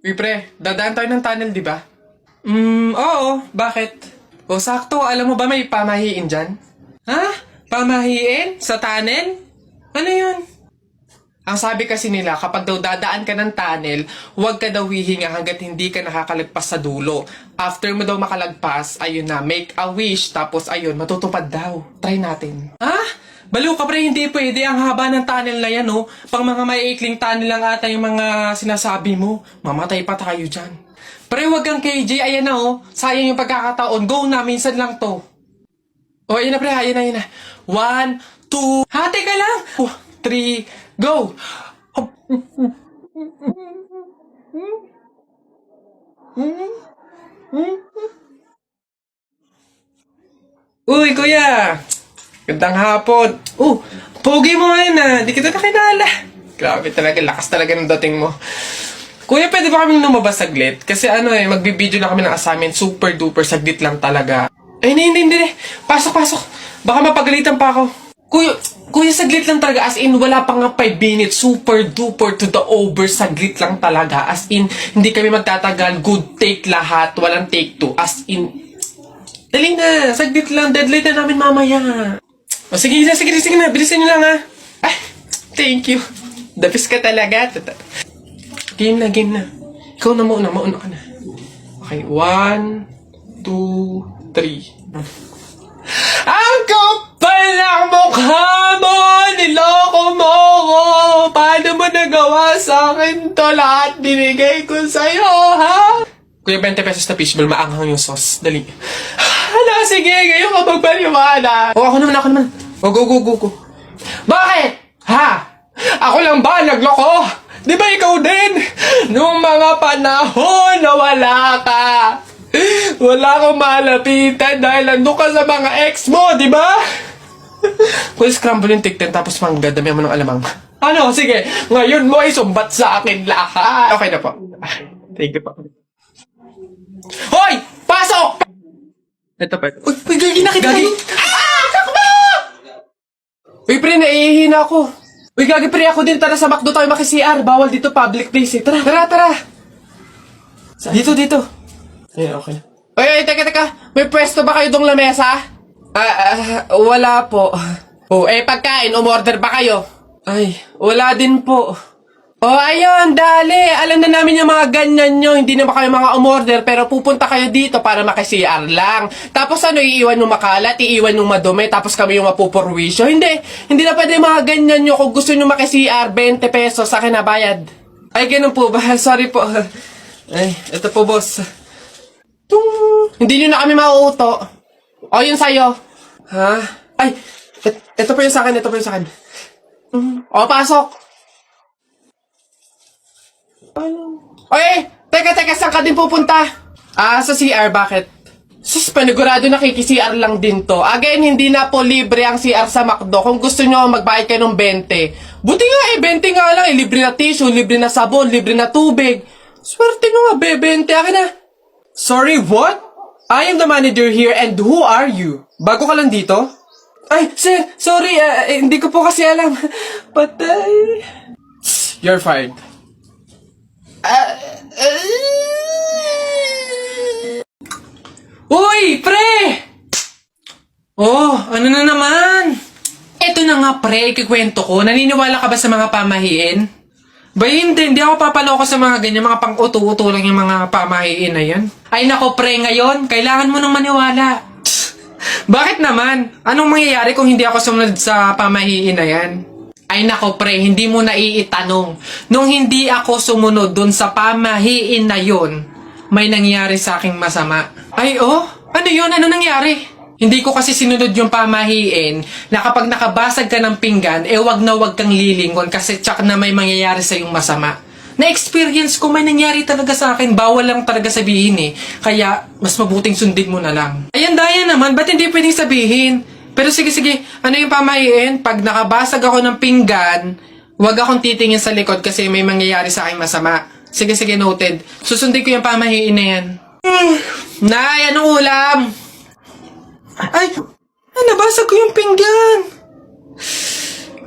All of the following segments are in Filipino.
Uy, pre, dadaan tayo ng tunnel, di ba? Oo. Bakit? O, sakto. Alam mo ba may pamahiin dyan? Ha? Pamahiin? Sa tunnel? Ano yun? Ang sabi kasi nila, kapag daw dadaan ka ng tunnel, huwag ka daw hihinga hanggat hindi ka nakakalagpas sa dulo. After mo daw makalagpas, ayun na, make a wish, tapos ayun, matutupad daw. Try natin. Ha? Baliw ka pre, hindi pwede. Ang haba ng tunnel na yan, oh. Pang mga maiikling tunnel lang ata yung mga sinasabi mo. Mamatay pa tayo dyan. Pre, huwag kang KJ, ayan na, oh. Sayang yung pagkakataon. Go na, minsan lang to. Oh, ayun na pre, ayun na. 1, 2, hati ka lang! 3, go! Uy, kuya! Gandang hapon. Pogi mo ngayon ah. Di kita nakilala. Grabe talaga, lakas talaga ng dating mo. Kuya, pwede ba kaming lumabas saglit? Kasi magbibideo na kami ng assignment. Super duper, saglit lang talaga. Ay, hindi. Pasok. Baka mapagalitan pa ako. Kuya, saglit lang talaga. As in, wala pa nga 5 minutes. Super duper to the over. Saglit lang talaga. As in, hindi kami magtatagal. Good take lahat. Walang take two. As in, dali na. Saglit lang. Deadline na namin mamaya. O, sige na. Bilisan nyo lang ha. Ay, thank you. The best ka talaga. Game na. Ikaw na mauna ka na. Okay, 1, 2, 3. Ang kapal ng mukha mo! Niloko mo ko! Paano mo nagawa sa akin to? Lahat binigay ko sa'yo, ha? Kuya, 20 pesos na fishbowl, maanghang yung sauce. Dali. Hala, sige, ngayon ka magpaliwana. Ako naman. Go. Bakit? Ha? Ako lang ba nagloko? Di ba ikaw din? Nung mga panahon na wala ka. Wala kang malapitan dahil nandun ka sa mga ex mo, di ba? Kung scramble yung tiktin tapos damihan mo ng alamang. Ano, sige, ngayon mo isumbat sa akin lahat. Okay na po. Thank you po. Hoy! Pasok! Ito pa. Uy, gagi na kita. Takbo! Uy, pre, naiihina ako. Uy, gagi, pre, ako din. Tara sa McDo tayo maki-CR. Bawal dito, public place eh. Tara. Dito. Ay, okay. Uy, teka. May pwesto ba kayo dong lamesa? Wala po. Pagkain, umorder ba kayo? Ay, wala din po. Ayun, dali. Alam na namin yung mga ganyan nyo. Hindi na ba kayo mga umorder, pero pupunta kayo dito para maki-CR lang. Tapos iiwan yung makalat, iiwan yung madumi, tapos kami yung mapupurwisyo. Hindi na pwede mga ganyan nyo. Kung gusto nyo maki-CR, 20 pesos, sa akin na bayad. Ay, ganun po ba? Sorry po. Ay, ito po, boss. Hindi nyo na kami mauuto. Yun sa'yo. Ha? Ay, ito po yung sa akin. Pasok. Teka, saan ka din pupunta? Sa CR, bakit? Sus, panigurado nakiki-CR lang din to. Again, hindi na po libre ang CR sa McDo. Kung gusto nyo, magbayad kayo ng 20. Buti nga 20 nga lang. Libre na tissue, libre na sabon, libre na tubig. Swerte nyo nga, 20. Akin na. Sorry, what? I am the manager here and who are you? Bago ka lang dito? Ay, sir, sorry, hindi ko po kasi alam. Patay. You're fired. Uy, pre! Ano na naman? Ito na nga, pre, ikikwento ko. Naniniwala ka ba sa mga pamahiin? Hindi ako papaloko sa mga ganyan, mga pang-uto-uto lang yung mga pamahiin na yan. Ay nako, pre, ngayon, kailangan mo nang maniwala. Bakit naman? Anong mangyayari kung hindi ako sumunod sa pamahiin na yan? Ay nako, pre, hindi mo na iitanong. Nung hindi ako sumunod dun sa pamahiin na yun, may nangyari sa aking masama. Ay, ano yun? Ano nangyari? Hindi ko kasi sinunod yung pamahiin na kapag nakabasag ka ng pinggan, wag na wag kang lilingon kasi tsak na may mangyayari sa yung masama. Na-experience ko, may nangyari talaga sa akin. Bawal lang talaga sabihin eh. Kaya, mas mabuting sundin mo na lang. Ayan, daya naman. Ba't hindi pwedeng sabihin? Pero sige. Ano yung pamahiin? Pag nakabasag ako ng pinggan, wag akong titingin sa likod kasi may mangyayari sa aking masama. Sige, noted. Susundin ko yung pamahiin na yan. Nay, anong ulam? Ay, nabasag ko yung pinggan.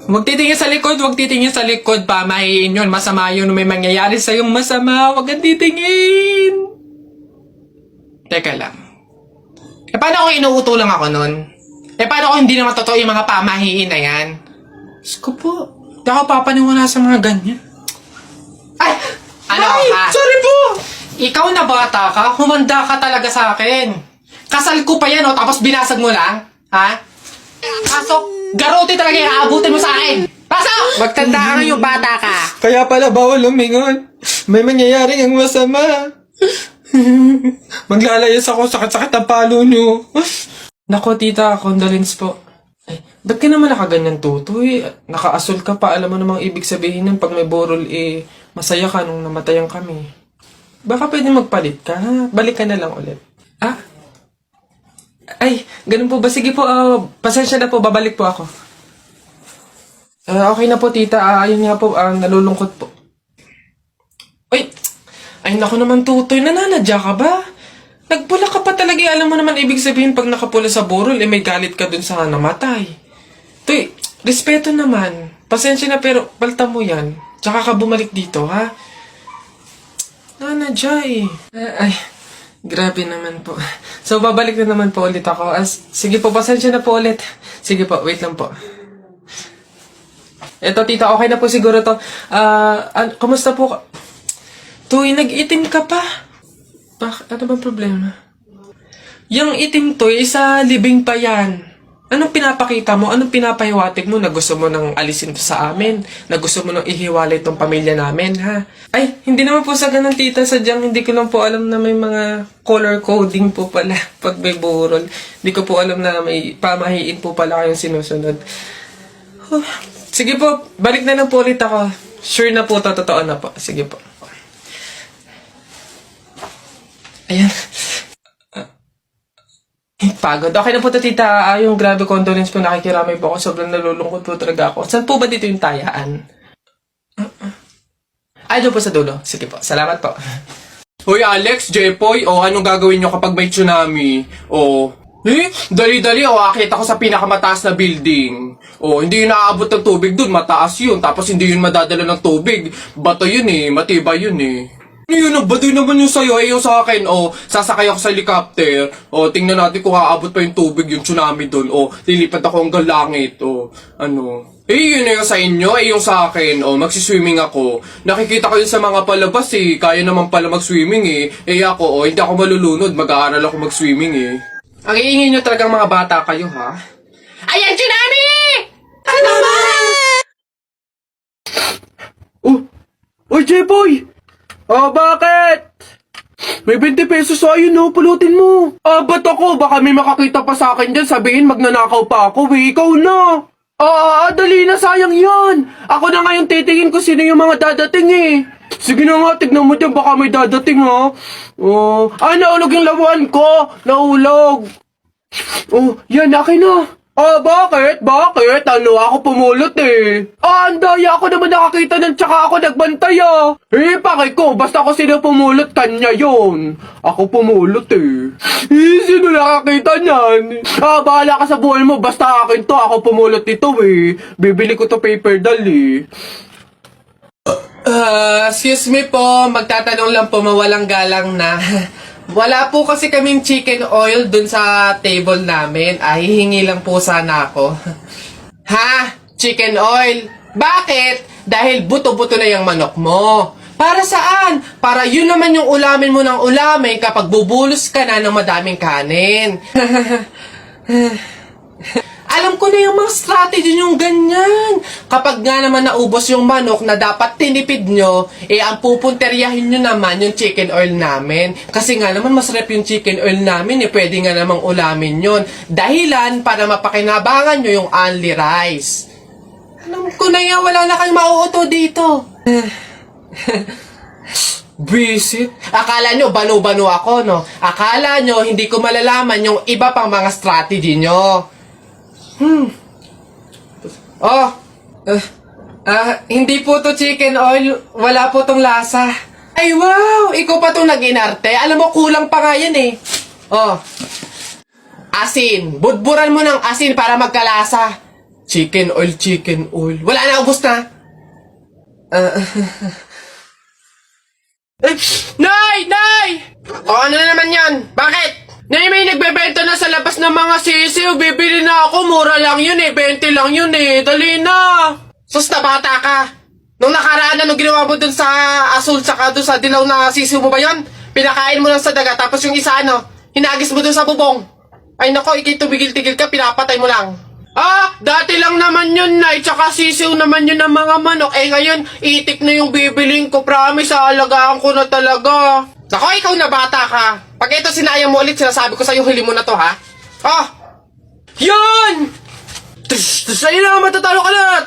Huwag titingin sa likod, huwag titingin sa likod. Pamahiin yun, masama yun. May mangyayari sa'yong masama, huwag kang titingin. Teka lang. Paano kung inuuto lang ako nun? Paano kung hindi naman totoo yung mga pamahiin na yan? Diyos ko po, di ako papaniwala sa mga ganyan. Ay! Ano ka? Sorry po! Ikaw na bata ka, humanda ka talaga sa akin. Kasal ko pa yan, tapos binasag mo lang? Ha? Pasok! Garote talaga yung aabutin mo sa akin! Pasok! Magtanda ka yung bata ka. Kaya pala bawal lumingon. May mangyayari ang masama. Maglalayas ako, sakit-sakit ang palo nyo. Nako, tita, condolence po. Ay, ba't ka naman nakaganyan, tutoy? Nakaasul ka pa, alam mo namang ibig sabihin nun pag may borol, masaya ka nung namatayan kami. Baka pwede magpalit ka, ha? Balik ka na lang ulit. Ah? Ay, ganun po ba? Sige po, pasensya na po, babalik po ako. Okay na po, tita. Ayun nga po, nalulungkot po. Ay, naku naman, tutoy. Nananadya ka ba? Nagpula ka pa talaga. Alam mo naman, ibig sabihin, pag nakapula sa burol, may galit ka dun sa namatay. Tuy, respeto naman. Pasensya na, pero palta mo yan. Tsaka ka bumalik dito, ha? Nanadya Ay, grabe naman po. So, babalik na naman po ulit ako. Sige po, pasensya na po ulit. Sige po, wait lang po. Eto, tita, okay na po siguro to. Kumusta po ka? Tuy, nag-itim ka pa. Ano bang problema? Yung itim to, sa libing pa yan. Anong pinapakita mo? Anong pinapahiwatig mo na gusto mo nang alisin to sa amin? Na gusto mo nang ihiwalay tong pamilya namin, ha? Ay, hindi naman po sa ganun, tita. Sadyang hindi ko lang po alam na may mga color coding po pala pag may burol. Hindi ko po alam na may pamahiin po pala kayong sinusunod. Sige po, balik na lang po ulit ako. Sure na po, totoo na po. Sige po. Ayan. Pagod. Okay na po to, tita. Yung grabe condolence po, nakikiramay po ako. Sobrang nalulungkot po talaga ako. Saan po ba dito yung tayaan? Ay, doon po sa dulo. Sige po. Salamat po. Hoy Alex, Jepoy, anong gagawin nyo kapag may tsunami? Dali-dali, akit ako sa pinakamataas na building. Hindi yun naaabot ng tubig dun, mataas yun. Tapos hindi yun madadala ng tubig. Bato yun matibay yun Ano baduy naman yung sa'yo, yung sa akin, sasakay ako sa helicopter, tingnan natin kung aabot pa yung tubig, yung tsunami dun, lilipad ako hanggang langit, yun yung sa inyo, yung sa akin, magsiswimming ako. Nakikita ko yun sa mga palabas, kaya naman pala mag-swimming, ako, hindi ako malulunod, mag-aaral ako mag-swimming, Ang iingay nyo talagang mga bata kayo, ha? Ayan, tsunami! Ano ba? Oy, Jepoy! Bakit? May 20 pesos ayun pulutin mo. Ba't ako? Baka may makakita pa sa akin dyan, sabihin magnanakaw pa ako, ikaw na. Dali na, sayang yan. Ako na ngayon titingin ko sino yung mga dadating Sige na nga, tignan mo dyan, baka may dadating naulog yung lawan ko. Naulog. Yan, akin na. Bakit? Bakit? Ako pumulot ang daya ako naman nakakita ng tsaka ako nagbantay pakay ko, basta ako sino pumulot, kanya yun. Ako pumulot sino nakakita niyan? Bahala ka sa buhay mo, basta akin to, ako pumulot ito Bibili ko to paper doll Excuse me po, magtatanong lang po, mawalang galang na. Wala po kasi kaming chicken oil dun sa table namin. Hihingi lang po sana ako. Ha? Chicken oil? Bakit? Dahil buto-buto na yung manok mo. Para saan? Para yun naman yung ulamin mo ng ulamin kapag bubulos ka na ng madaming kanin. Alam ko na yung mga strategy yung ganyan. Kapag nga naman naubos yung manok na dapat tinipid nyo, ang pupunteryahin nyo naman yung chicken oil namin. Kasi nga naman masarap yung chicken oil namin, pwede nga namang ulamin yun. Dahilan para mapakinabangan nyo yung only rice. Alam ko na yan, wala na kayong mauuto dito. Visit? Akala nyo, banu-banu ako, no? Akala nyo, hindi ko malalaman yung iba pang mga strategy nyo. Hindi po to chicken oil. Wala po tong lasa. Ay, wow! Ikaw pa tong nag-inarte. Alam mo, kulang pa nga yan Asin. Budburan mo ng asin para magkalasa. Chicken oil, chicken oil. Wala na, ubos na. Nay! Nay! O, ano na naman yan? Bakit? Nay, may nagbebenta na sa labas ng mga sisiw. Bibili na ako. Mura lang yun eh. 20 lang yun eh. Dali na. Sus, na bata ka. Nung nakaraan, anong ginawa mo dun sa asul saka dun sa dilaw na sisiw mo ba yun? Pinakain mo lang sa daga. Tapos yung isa hinagis mo dun sa bubong. Ay nako, ikay tumigil-tigil ka. Pinapatay mo lang. Ah, dati lang naman yun, Nay. Tsaka sisiw naman yun ng mga manok. Eh ngayon, itik na yung bibiling ko. Promise, aalagaan ko na talaga. Nako, ikaw na bata ka. Pag ito sinayang mo ulit, sinasabi ko sa'yo, huli mo na to, ha? Oh! Yun! Sa'yo na, matatalo ka na!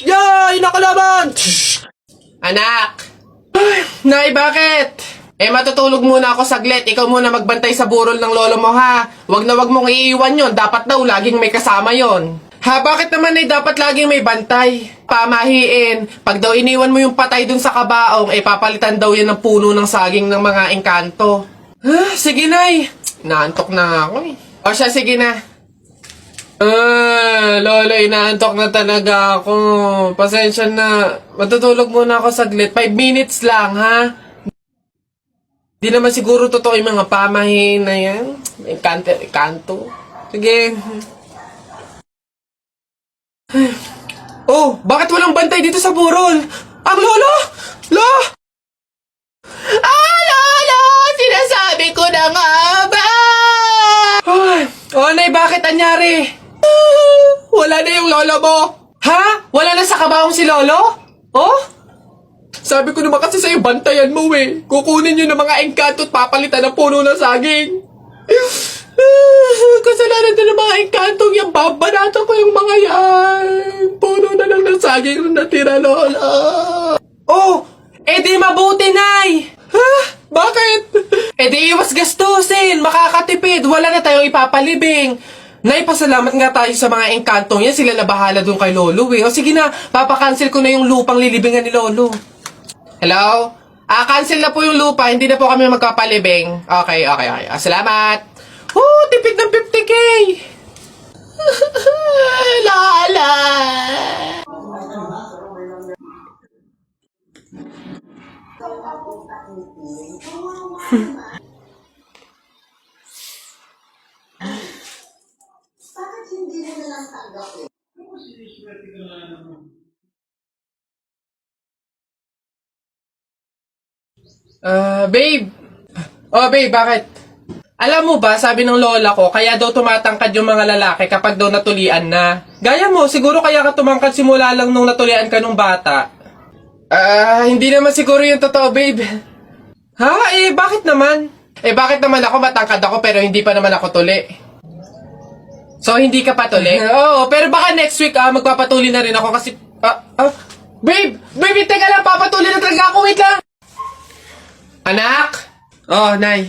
Yay! Nakalaban! Anak! Ay, Nay, bakit? Eh, matutulog muna ako saglit. Ikaw muna magbantay sa burol ng lolo mo, ha? Wag na wag mong iiwan yon. Dapat daw laging may kasama yon. Ha, bakit naman dapat laging may bantay? Pamahiin. Pag daw iniwan mo yung patay dun sa kabaong, papalitan daw yan ng puno ng saging ng mga engkanto. Ha, sige, Nay. Naantok na ako, eh. O siya, sige na. Lolo, inaantok na talaga ako. Pasensya na. Matutulog muna ako saglit. 5 minutes lang, ha? Di naman siguro totoo yung mga pamahiin na yan. Kanto. Sige. Oh, bakit walang bantay dito sa burol? Ang lolo! Lo! Ah, lolo! Sinasabi ko na nga ba? Ay, oh, Nay, bakit anyari? Wala na yung lolo mo. Ha? Wala na sa kabaong si lolo? Oh? Sabi ko naman kasi sa'yo, bantayan mo eh. Kukunin nyo ng mga engkanto at papalitan ng puno ng saging. Kasalanan na ng mga engkantong yan. Babanatan ko yung mga yan. Puno na lang ng saging na natira, lola. Oh, di mabuti, Nay. Ha? Bakit? Di iwas gastusin. Makakatipid. Wala na tayong ipapalibing. Nay, pasalamat nga tayo sa mga engkantong yan. Sila na bahala dun kay lolo eh. O sige na, papakancel ko na yung lupang lilibingan ni lolo. Hello? Cancel na po yung lupa. Hindi na po kami magkapalibing. Okay. Salamat. Tipid ng 50K. Lala. Babe. Oh, babe, bakit? Alam mo ba, sabi ng lola ko, kaya daw tumatangkad yung mga lalaki kapag daw natulian na. Gaya mo, siguro kaya ka tumangkad simula lang nung natulian ka nung bata. Hindi naman siguro yung totoo, babe. Ha? Bakit naman? Bakit naman ako matangkad ako pero hindi pa naman ako tuli? So, hindi ka patuli? Oo, pero baka next week, magpapatuli na rin ako kasi... Babe! Babe, teka lang, papatuli na talaga ako, wait lang! Anak? Oh, Nay.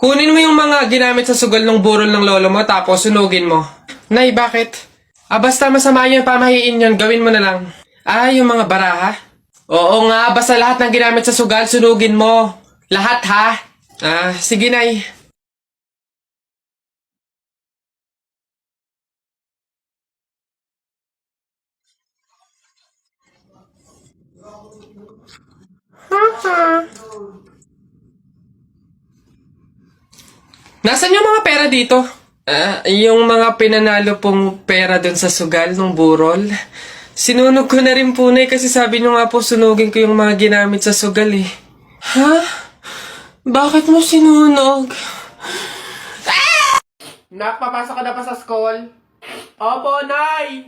Kunin mo yung mga ginamit sa sugal ng burol ng lolo mo tapos sunugin mo. Nay, bakit? Basta masama yung pamahiin yun, gawin mo na lang. Yung mga baraha? Oo nga, basta lahat ng ginamit sa sugal, sunugin mo. Lahat, ha? Sige, Nay. Nasaan yung mga pera dito? Yung mga pinanalo pong pera dun sa sugal ng burol. Sinunog ko na rin po, Nay, kasi sabi nyo nga po sunugin ko yung mga ginamit sa sugal eh. Ha? Bakit mo sinunog? Nak, papasok ka na pa sa school? Opo, Nay!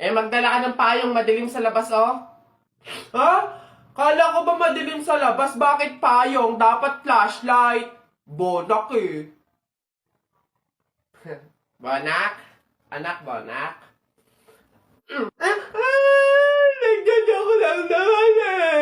Magdala ka ng payong madilim sa labas, oh. Ha? Kala ko ba madilim sa labas? Bakit payong? Dapat flashlight. Bonak eh. Bonak? Anak, bonak? Nagdala ko lang naman eh.